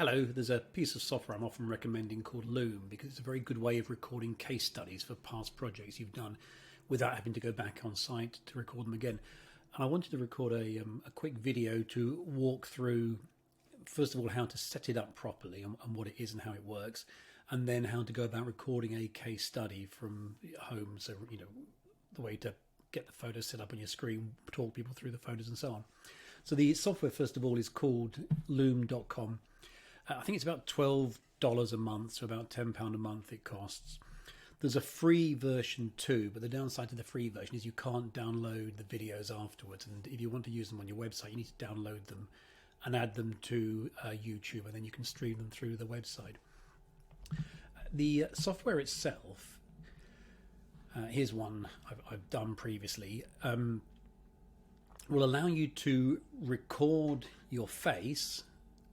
Hello, there's a piece of software I'm often recommending called Loom because it's a very good way of recording case studies for past projects you've done without having to go back on site to record them again. And I wanted to record a quick video to walk through, first of all, how to set it up properly and what it is and how it works, and then how to go about recording a case study from home. So, the way to get the photos set up on your screen, talk people through the photos and so on. So the software, first of all, is called Loom.com. I think it's about $12 a month, so about £10 a month it costs. There's a free version too, but the downside to the free version is you can't download the videos afterwards. And if you want to use them on your website, you need to download them and add them to YouTube, and then you can stream them through the website. The software itself, here's one I've done previously, will allow you to record your face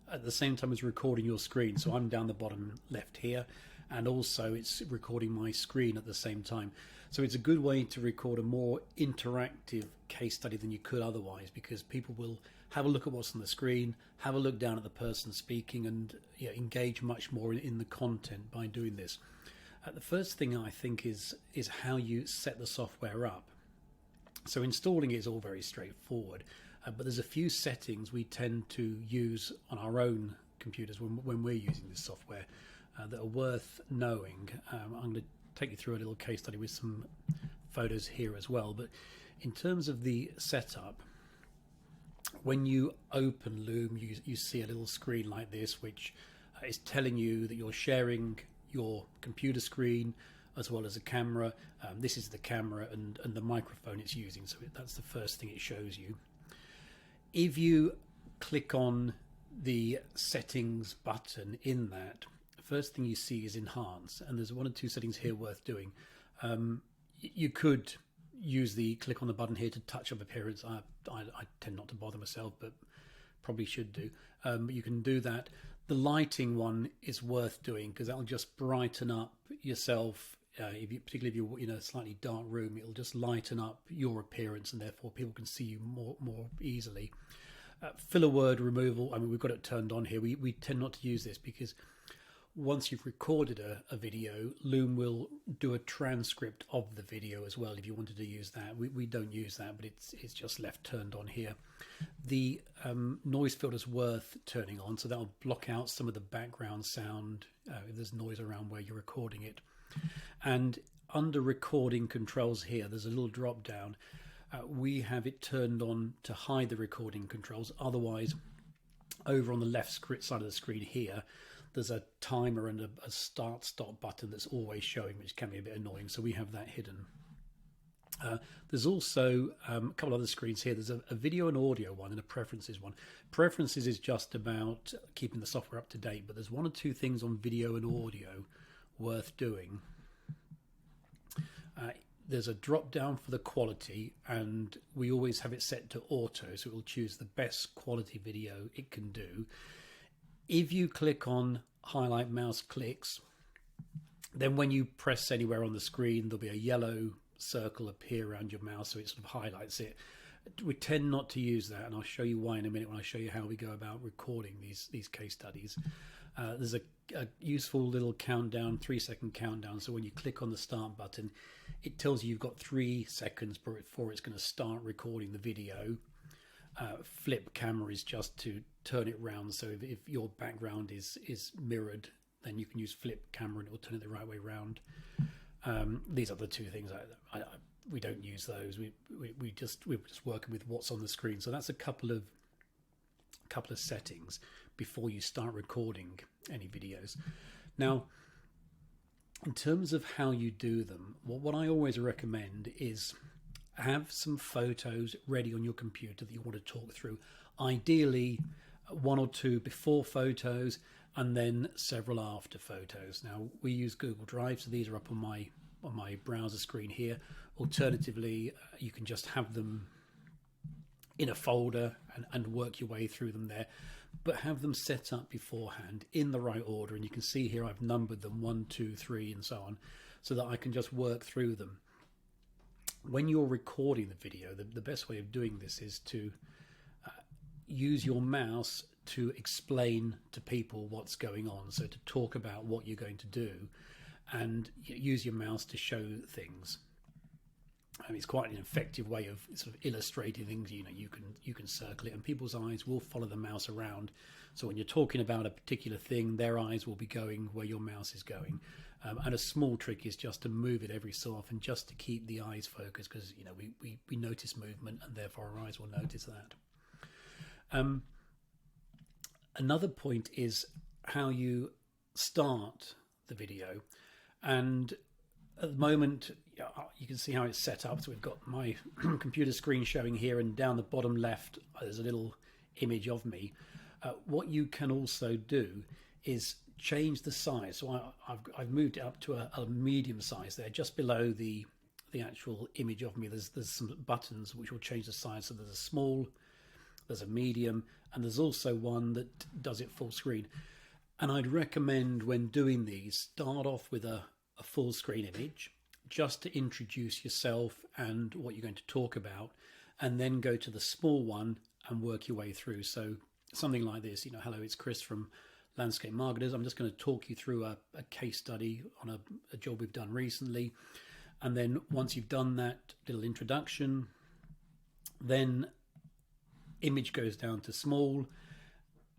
at the same time as recording your screen. So I'm down the bottom left here, and also it's recording my screen at the same time. So it's a good way to record a more interactive case study than you could otherwise, because people will have a look at what's on the screen, have a look down at the person speaking, and engage much more in the content by doing this. The first thing I think is how you set the software up. So installing it is all very straightforward. But there's a few settings we tend to use on our own computers when we're using this software that are worth knowing. I'm going to take you through a little case study with some photos here as well. But in terms of the setup, when you open Loom, you see a little screen like this, which is telling you that you're sharing your computer screen as well as a camera. This is the camera and the microphone it's using. So that's the first thing it shows you. If you click on the settings button in that, first thing you see is enhance, and there's one or two settings here worth doing. You could use the click on the button here to touch up appearance. I tend not to bother myself, but probably should do. But you can do that. The lighting one is worth doing because that'll just brighten up yourself. Particularly if you're in a slightly dark room, it'll just lighten up your appearance, and therefore people can see you more easily. Filler word removal, I mean, we've got it turned on here. We tend not to use this because once you've recorded a video, Loom will do a transcript of the video as well if you wanted to use that. We don't use that, but it's just left turned on here. The noise filter is worth turning on, so that'll block out some of the background sound if there's noise around where you're recording it. And under recording controls here, there's a little drop down. We have it turned on to hide the recording controls. Otherwise, over on the left side of the screen here, there's a timer and a start-stop button that's always showing, which can be a bit annoying. So we have that hidden. There's also a couple other screens here. There's a video and audio one and a preferences one. Preferences is just about keeping the software up to date, but there's one or two things on video and audio worth doing. There's a drop down for the quality, and we always have it set to auto, so it will choose the best quality video it can do. If you click on highlight mouse clicks, then when you press anywhere on the screen, there'll be a yellow circle appear around your mouse, so it sort of highlights it. We tend not to use that, and I'll show you why in a minute when I show you how we go about recording these case studies. There's a useful little countdown, 3-second countdown. So when you click on the start button, it tells you you've got 3 seconds before it's going to start recording the video. Flip camera is just to turn it round. So if your background is mirrored, then you can use flip camera and it will turn it the right way round. These are the two things we don't use those. We're just working with what's on the screen. So that's a couple of settings before you start recording any videos. Now, in terms of how you do them, what I always recommend is have some photos ready on your computer that you want to talk through. Ideally, 1 or 2 before photos and then several after photos. Now, we use Google Drive, so these are up on my browser screen here. Alternatively, you can just have them in a folder and work your way through them there, but have them set up beforehand in the right order. And you can see here I've numbered them 1, 2, 3 and so on, so that I can just work through them. When you're recording the video, the best way of doing this is to use your mouse to explain to people what's going on. So to talk about what you're going to do and use your mouse to show things. I mean, it's quite an effective way of sort of illustrating things. You know, you can circle it, and people's eyes will follow the mouse around. So when you're talking about a particular thing, their eyes will be going where your mouse is going. And a small trick is just to move it every so often, just to keep the eyes focused, because you know we notice movement, and therefore our eyes will notice that. Another point is how you start the video, and at the moment you can see how it's set up. So we've got my computer screen showing here, and down the bottom left there's a little image of me. What you can also do is change the size. So I've moved it up to a medium size there, just below the actual image of me. There's some buttons which will change the size. So there's a small, there's a medium, and there's also one that does it full screen. And I'd recommend, when doing these, start off with a full screen image, just to introduce yourself and what you're going to talk about, and then go to the small one and work your way through. So something like this, you know, hello, it's Chris from Landscape Marketers. I'm just going to talk you through a case study on a job we've done recently. And then once you've done that little introduction, then image goes down to small,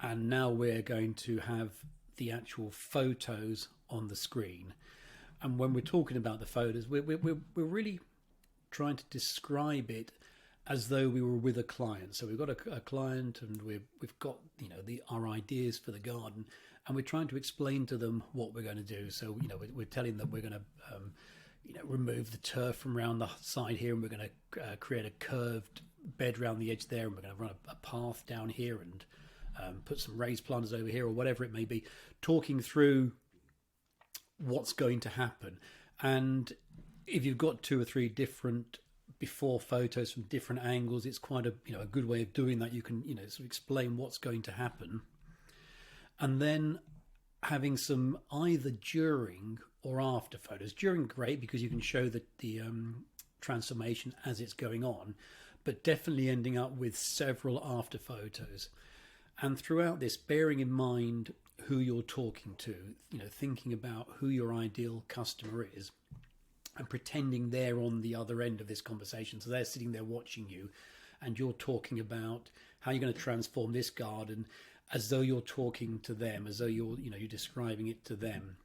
and now we're going to have the actual photos on the screen. And when we're talking about the photos, we're really trying to describe it as though we were with a client. So we've got a client, and we've got, you know, our ideas for the garden, and we're trying to explain to them what we're going to do. So, you know, we're telling them we're going to remove the turf from around the side here, and we're going to create a curved bed around the edge there, and we're going to run a path down here, and put some raised planters over here, or whatever it may be, talking through what's going to happen. And if you've got 2 or 3 different before photos from different angles, it's quite a good way of doing that. You can sort of explain what's going to happen, and then having some either during or after photos. During, great, because you can show the transformation as it's going on, but definitely ending up with several after photos. And throughout this, bearing in mind who you're talking to, thinking about who your ideal customer is, and pretending they're on the other end of this conversation. So they're sitting there watching you, and you're talking about how you're going to transform this garden as though you're talking to them, as though you're describing it to them.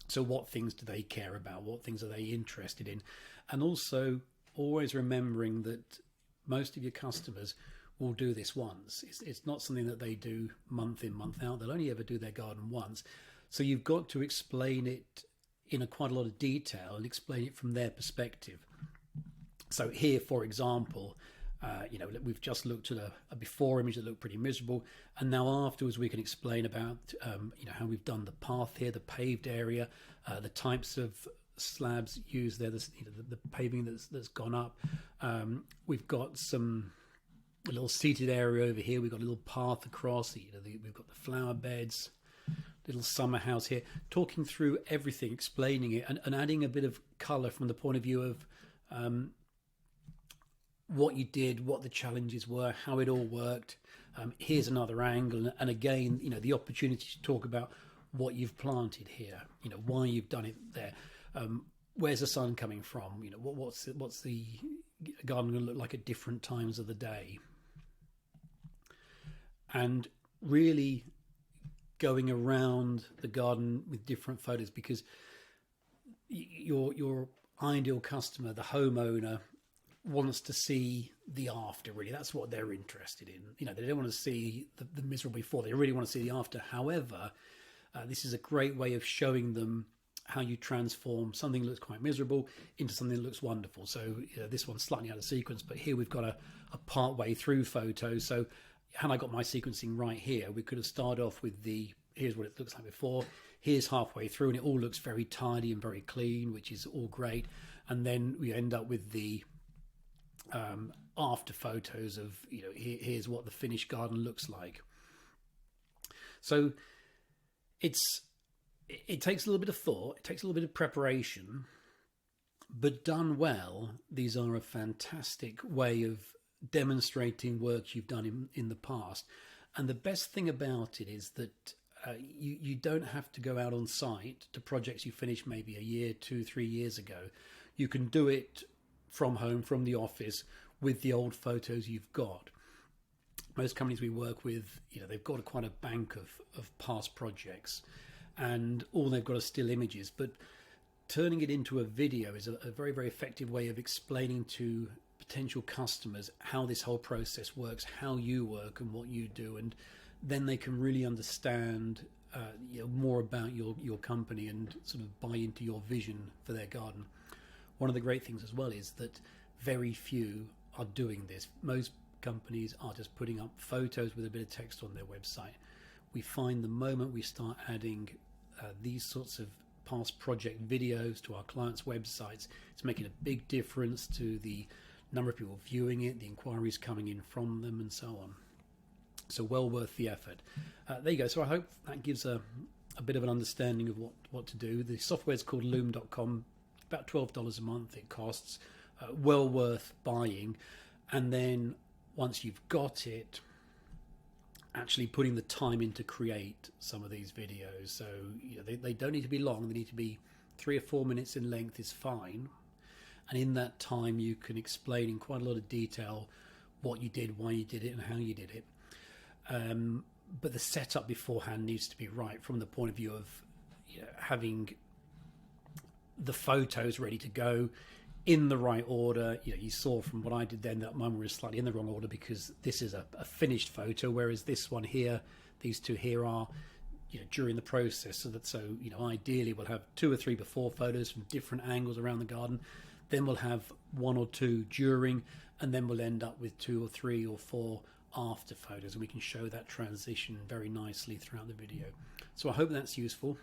So what things do they care about? What things are they interested in? And also always remembering that most of your customers will do this once. It's not something that they do month in, month out. They'll only ever do their garden once. So you've got to explain it in quite a lot of detail and explain it from their perspective. So here, for example, we've just looked at a before image that looked pretty miserable, and now afterwards we can explain about how we've done the path here, the paved area, the types of slabs used there, the paving that's gone up. We've got a little seated area over here. We've got a little path across. We've got the flower beds, little summer house here, talking through everything, explaining it, and adding a bit of colour from the point of view of what you did, what the challenges were, how it all worked. Here's another angle, and again, the opportunity to talk about what you've planted here, why you've done it there. Where's the sun coming from? What's the garden going to look like at different times of the day? And really going around the garden with different photos, because your ideal customer, the homeowner, wants to see the after. Really, that's what they're interested in. They don't want to see the miserable before. They really want to see the after. However, this is a great way of showing them how you transform something that looks quite miserable into something that looks wonderful. So this one's slightly out of sequence, but here we've got a part way through photo. So had I got my sequencing right here, we could have started off with here's what it looks like before, here's halfway through, and it all looks very tidy and very clean, which is all great. And then we end up with the after photos of, here's what the finished garden looks like. So it takes a little bit of thought, it takes a little bit of preparation, but done well, these are a fantastic way of demonstrating work you've done in the past. And the best thing about it is that you don't have to go out on site to projects you finished maybe a year, 2, 3 years ago. You can do it from home, from the office, with the old photos you've got. Most companies we work with, they've got quite a bank of past projects, and all they've got are still images. But turning it into a video is a very, very effective way of explaining to potential customers how this whole process works, how you work and what you do, and then they can really understand more about your company and sort of buy into your vision for their garden. One of the great things as well is that very few are doing this. Most companies are just putting up photos with a bit of text on their website. We find the moment we start adding these sorts of past project videos to our clients' websites, it's making a big difference to the number of people viewing it, the inquiries coming in from them, and so on. So well worth the effort. There you go. So I hope that gives a bit of an understanding of what to do. The software is called Loom.com. About $12 a month it costs. Well worth buying. And then once you've got it, actually putting the time in to create some of these videos. So they don't need to be long. They need to be 3 or 4 minutes in length is fine. And in that time, you can explain in quite a lot of detail what you did, why you did it, and how you did it. But the setup beforehand needs to be right from the point of view of having the photos ready to go in the right order. You saw from what I did then that mine was slightly in the wrong order because this is a finished photo, whereas this one here, these two here are during the process. So ideally we'll have 2 or 3 before photos from different angles around the garden. Then we'll have 1 or 2 during, and then we'll end up with 2 or 3 or 4 after photos, and we can show that transition very nicely throughout the video. So I hope that's useful.